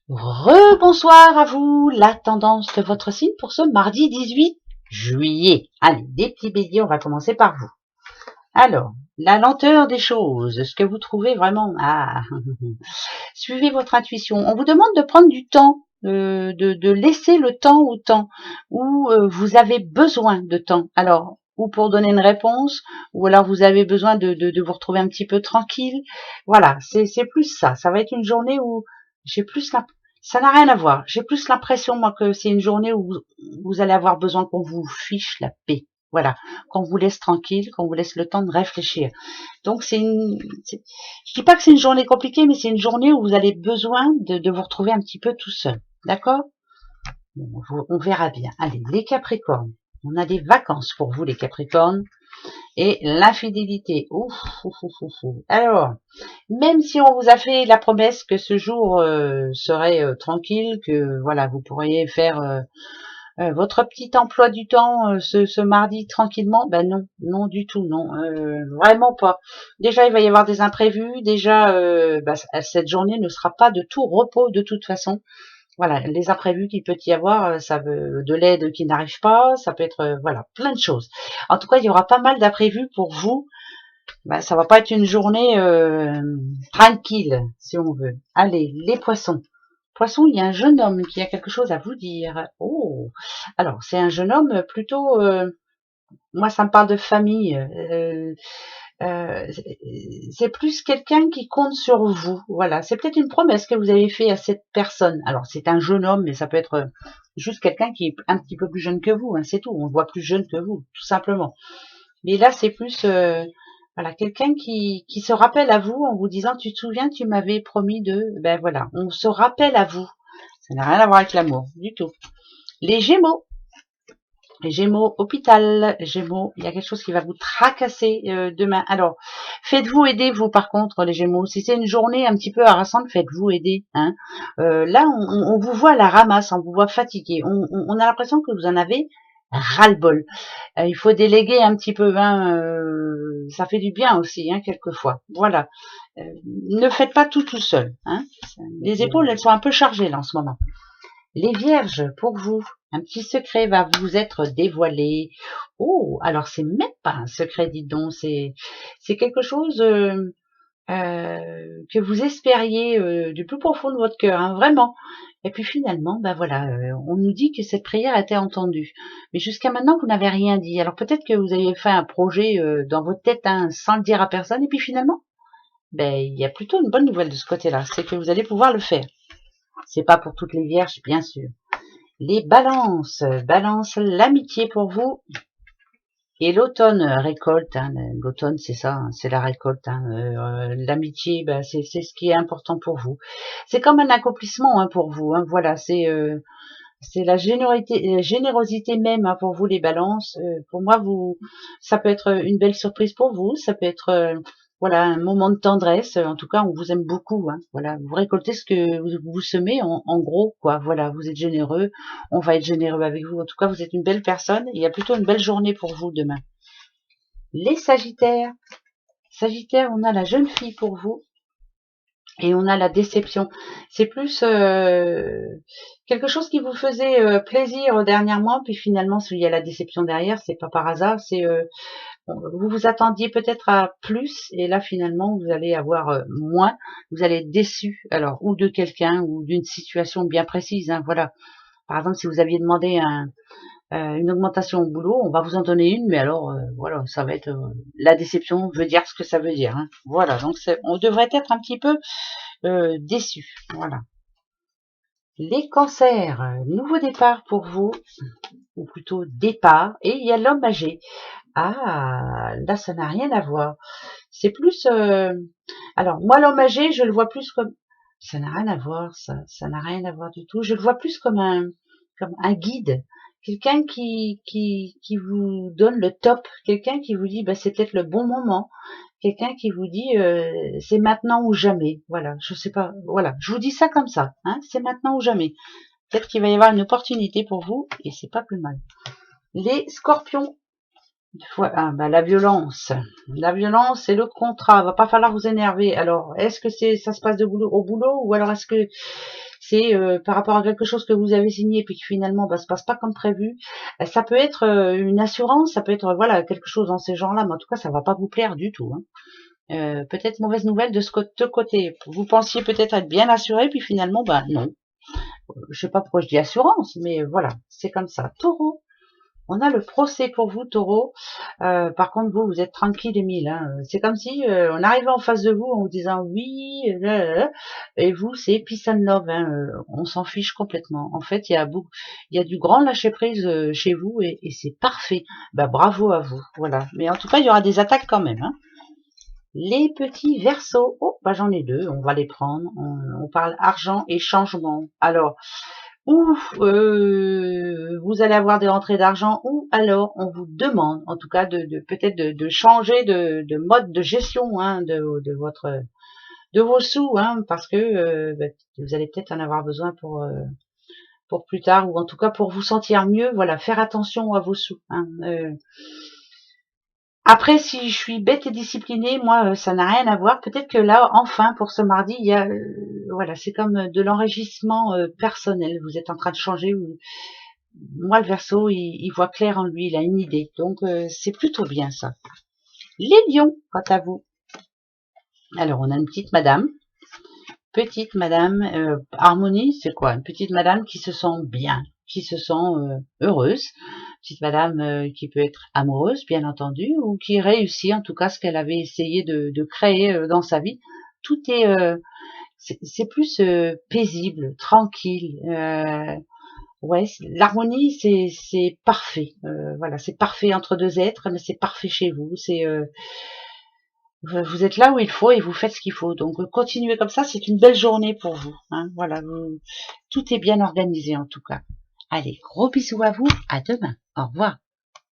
Rebonsoir à vous, la tendance de votre signe pour ce mardi 18 juillet. Allez, des petits béliers, on va commencer par vous. Alors, la lenteur des choses, ce que vous trouvez vraiment... suivez votre intuition. On vous demande de prendre du temps, de laisser le temps au temps, où vous avez besoin de temps. Alors, ou pour donner une réponse, ou alors vous avez besoin de vous retrouver un petit peu tranquille. Voilà, c'est plus ça. Ça va être une journée où j'ai plus ça n'a rien à voir. J'ai plus l'impression, moi, que c'est une journée où vous allez avoir besoin qu'on vous fiche la paix. Voilà, qu'on vous laisse tranquille, qu'on vous laisse le temps de réfléchir. Donc je dis pas que c'est une journée compliquée, mais c'est une journée où vous avez besoin de vous retrouver un petit peu tout seul. D'accord? On verra bien. Allez, les Capricornes. On a des vacances pour vous, les Capricornes. Et l'infidélité. Ouf, ouf, ouf, ouf, ouf. Alors, même si on vous a fait la promesse que ce jour serait tranquille, que voilà, vous pourriez faire votre petit emploi du temps ce mardi tranquillement, ben non, non du tout, non, vraiment pas. Déjà, il va y avoir des imprévus. Déjà, cette journée ne sera pas de tout repos de toute façon. Voilà, les imprévus qu'il peut y avoir, ça veut de l'aide qui n'arrive pas, ça peut être voilà, plein de choses. En tout cas, il y aura pas mal d'imprévus pour vous. Ben, ça va pas être une journée tranquille, si on veut. Allez, les poissons. Poisson, il y a un jeune homme qui a quelque chose à vous dire. Oh, alors c'est un jeune homme plutôt. Moi, ça me parle de famille. Euh, c'est plus quelqu'un qui compte sur vous. Voilà, c'est peut-être une promesse que vous avez fait à cette personne. Alors c'est un jeune homme, mais ça peut être juste quelqu'un qui est un petit peu plus jeune que vous. Hein, c'est tout. On le voit plus jeune que vous, tout simplement. Mais là, c'est plus voilà, quelqu'un qui se rappelle à vous en vous disant, tu te souviens, tu m'avais promis de... Ben voilà, on se rappelle à vous. Ça n'a rien à voir avec l'amour, du tout. Les Gémeaux. Les Gémeaux, hôpital. Gémeaux, il y a quelque chose qui va vous tracasser demain. Alors, faites-vous aider, vous, par contre, les Gémeaux. Si c'est une journée un petit peu harassante, faites-vous aider. Hein. Là, on vous voit à la ramasse, on vous voit fatigué. On a l'impression que vous en avez ras-le-bol. Il faut déléguer un petit peu, hein, ça fait du bien aussi, hein, quelquefois. Voilà. Ne faites pas tout seul. Hein. Les épaules, elles sont un peu chargées là en ce moment. Les Vierges, pour vous, un petit secret va vous être dévoilé. Oh, alors c'est même pas un secret, dites donc, c'est quelque chose que vous espériez du plus profond de votre cœur, hein, vraiment. Et puis finalement, ben voilà, on nous dit que cette prière a été entendue. Mais jusqu'à maintenant, vous n'avez rien dit. Alors peut-être que vous avez fait un projet dans votre tête hein, sans le dire à personne. Et puis finalement, ben il y a plutôt une bonne nouvelle de ce côté-là, c'est que vous allez pouvoir le faire. C'est pas pour toutes les vierges, bien sûr. Les balances, balance l'amitié pour vous. Et l'automne récolte, hein, l'automne c'est ça, hein, c'est la récolte. Hein, l'amitié, ben, c'est ce qui est important pour vous. C'est comme un accomplissement hein, pour vous. Hein, voilà, c'est la générosité même hein, pour vous les balances. Pour moi, ça peut être une belle surprise pour vous. Ça peut être voilà un moment de tendresse. En tout cas, on vous aime beaucoup. Hein, voilà, vous récoltez ce que vous semez en gros quoi. Voilà, vous êtes généreux. On va être généreux avec vous. En tout cas, vous êtes une belle personne. Il y a plutôt une belle journée pour vous demain. Les Sagittaires. Sagittaire, on a la jeune fille pour vous. Et on a la déception. C'est plus quelque chose qui vous faisait plaisir dernièrement, puis finalement, s'il y a la déception derrière, c'est pas par hasard, c'est vous vous attendiez peut-être à plus, et là finalement vous allez avoir moins, vous allez être déçu, alors ou de quelqu'un ou d'une situation bien précise. Hein, voilà. Par exemple, si vous aviez demandé une augmentation au boulot, on va vous en donner une, mais alors voilà, ça va être la déception veut dire ce que ça veut dire. Hein. Voilà, donc on devrait être un petit peu déçu. Voilà. Les cancers, nouveau départ pour vous, ou plutôt départ, et il y a l'homme âgé. Ah, là ça n'a rien à voir. C'est plus... alors, moi l'homme âgé, je le vois plus comme... Ça n'a rien à voir, ça n'a rien à voir du tout. Je le vois plus comme un guide. Quelqu'un qui vous donne le top. Quelqu'un qui vous dit, bah, c'est peut-être le bon moment. Quelqu'un qui vous dit c'est maintenant ou jamais. Voilà, je sais pas. Voilà, je vous dis ça comme ça. Hein, c'est maintenant ou jamais. Peut-être qu'il va y avoir une opportunité pour vous et c'est pas plus mal. Les Scorpions. Voilà, bah, la violence. La violence et le contrat. Va pas falloir vous énerver. Alors, est-ce que ça se passe au boulot ou alors est-ce que c'est par rapport à quelque chose que vous avez signé puis qui finalement se passe pas comme prévu. Ça peut être une assurance, ça peut être voilà quelque chose dans ces genres-là, mais en tout cas ça va pas vous plaire du tout. Peut-être mauvaise nouvelle de ce côté. Vous pensiez peut-être être bien assuré, puis finalement, non. Je sais pas pourquoi je dis assurance, mais voilà, c'est comme ça. Taureau, on a le procès pour vous, Taureau. Par contre, vous êtes tranquille, Émile. C'est comme si on arrivait en face de vous en vous disant oui, et vous, c'est peace and love. On s'en fiche complètement. En fait, il y a du grand lâcher prise chez vous et c'est parfait. Bravo à vous. Voilà. Mais en tout cas, il y aura des attaques quand même. Les petits versos, oh, j'en ai deux, on va les prendre. On parle argent et changement. Alors, ou vous allez avoir des rentrées d'argent, ou alors on vous demande, en tout cas, peut-être de changer de mode de gestion de vos sous, parce que vous allez peut-être en avoir besoin pour plus tard, ou en tout cas pour vous sentir mieux. Voilà, faire attention à vos sous. Après, si je suis bête et disciplinée, moi, ça n'a rien à voir. Peut-être que là, enfin, pour ce mardi, il y a, voilà, c'est comme de l'enrichissement personnel. Vous êtes en train de changer. Moi, le Verseau, il voit clair en lui, il a une idée. Donc, c'est plutôt bien ça. Les lions, quant à vous. Alors, on a une petite madame. Petite madame, harmonie, c'est quoi? Une petite madame qui se sent bien, qui se sent heureuse. Petite madame qui peut être amoureuse, bien entendu, ou qui réussit en tout cas ce qu'elle avait essayé de créer dans sa vie. Tout est, c'est plus paisible, tranquille. Ouais, l'harmonie, c'est parfait. Voilà, c'est parfait entre deux êtres, mais c'est parfait chez vous. Vous êtes là où il faut et vous faites ce qu'il faut. Donc continuez comme ça, c'est une belle journée pour vous. Voilà, tout est bien organisé en tout cas. Allez, gros bisous à vous, à demain. Au revoir.